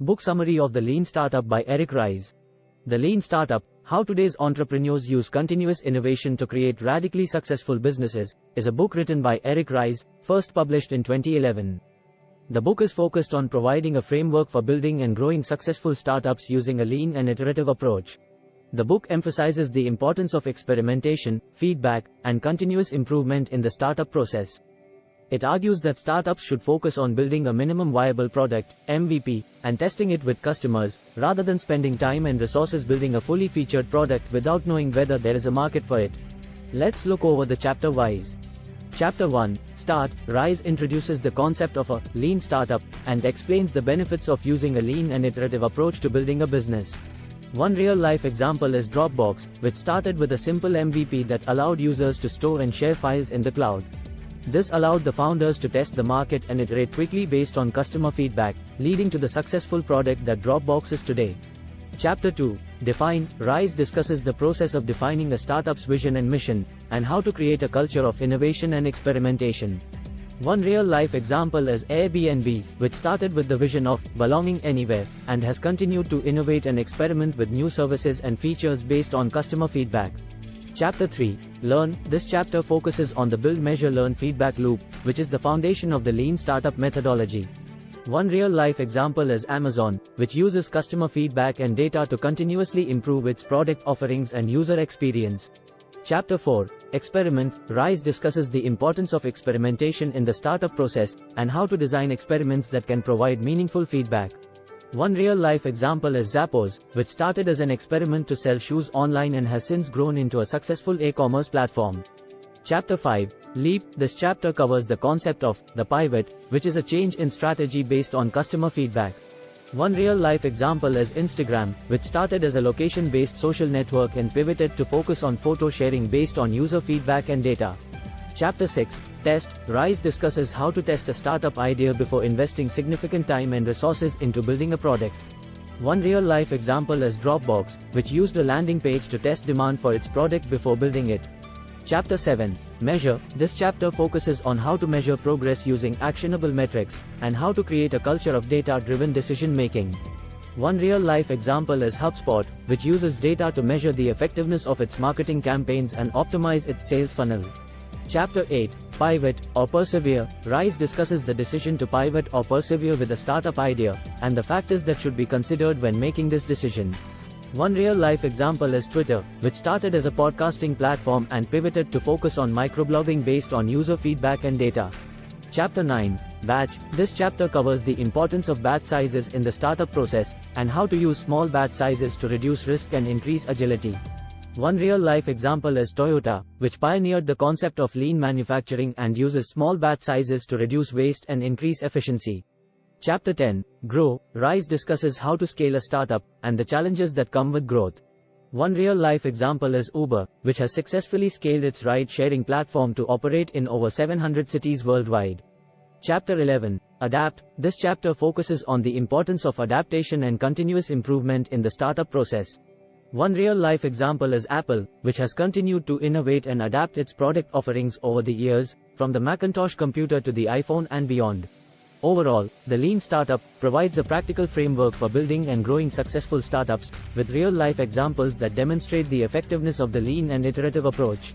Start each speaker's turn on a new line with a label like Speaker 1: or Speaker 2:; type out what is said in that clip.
Speaker 1: Book summary of The Lean Startup by Eric Ries. The Lean Startup: How Today's Entrepreneurs Use Continuous Innovation to Create Radically Successful Businesses, is a book written by Eric Ries, first published in 2011. The book is focused on providing a framework for building and growing successful startups using a lean and iterative approach. The book emphasizes the importance of experimentation, feedback, and continuous improvement in the startup process. It argues that startups should focus on building a minimum viable product, MVP, and testing it with customers, rather than spending time and resources building a fully featured product without knowing whether there is a market for it. Let's look over the chapter wise. Chapter 1, Start. Ries introduces the concept of a lean startup and explains the benefits of using a lean and iterative approach to building a business. One real-life example is Dropbox, which started with a simple MVP that allowed users to store and share files in the cloud. This allowed the founders to test the market and iterate quickly based on customer feedback, leading to the successful product that Dropbox is today. Chapter 2, Define. Ries discusses the process of defining a startup's vision and mission, and how to create a culture of innovation and experimentation. One real-life example is Airbnb, which started with the vision of belonging anywhere, and has continued to innovate and experiment with new services and features based on customer feedback. Chapter 3, Learn. This chapter focuses on the build, measure, learn feedback loop, which is the foundation of the lean startup methodology. One real-life example is Amazon, which uses customer feedback and data to continuously improve its product offerings and user experience. Chapter 4, Experiment. Ries discusses the importance of experimentation in the startup process, and how to design experiments that can provide meaningful feedback. One real-life example is Zappos, which started as an experiment to sell shoes online and has since grown into a successful e-commerce platform. Chapter 5, Leap. This chapter covers the concept of the pivot, which is a change in strategy based on customer feedback. One real-life example is Instagram, which started as a location-based social network and pivoted to focus on photo sharing based on user feedback and data. Chapter 6, Test. Ries discusses how to test a startup idea before investing significant time and resources into building a product. One real-life example is Dropbox, which used a landing page to test demand for its product before building it. Chapter 7, Measure. This chapter focuses on how to measure progress using actionable metrics, and how to create a culture of data-driven decision-making. One real-life example is HubSpot, which uses data to measure the effectiveness of its marketing campaigns and optimize its sales funnel. Chapter 8, Pivot or Persevere. Ries discusses the decision to pivot or persevere with a startup idea, and the factors that should be considered when making this decision. One real-life example is Twitter, which started as a podcasting platform and pivoted to focus on microblogging based on user feedback and data. Chapter 9, Batch. This chapter covers the importance of batch sizes in the startup process, and how to use small batch sizes to reduce risk and increase agility. One real-life example is Toyota, which pioneered the concept of lean manufacturing and uses small batch sizes to reduce waste and increase efficiency. Chapter 10, Grow. Ries discusses how to scale a startup, and the challenges that come with growth. One real-life example is Uber, which has successfully scaled its ride-sharing platform to operate in over 700 cities worldwide. Chapter 11, Adapt. This chapter focuses on the importance of adaptation and continuous improvement in the startup process. One real-life example is Apple, which has continued to innovate and adapt its product offerings over the years, from the Macintosh computer to the iPhone and beyond. Overall, the Lean Startup provides a practical framework for building and growing successful startups, with real-life examples that demonstrate the effectiveness of the lean and iterative approach.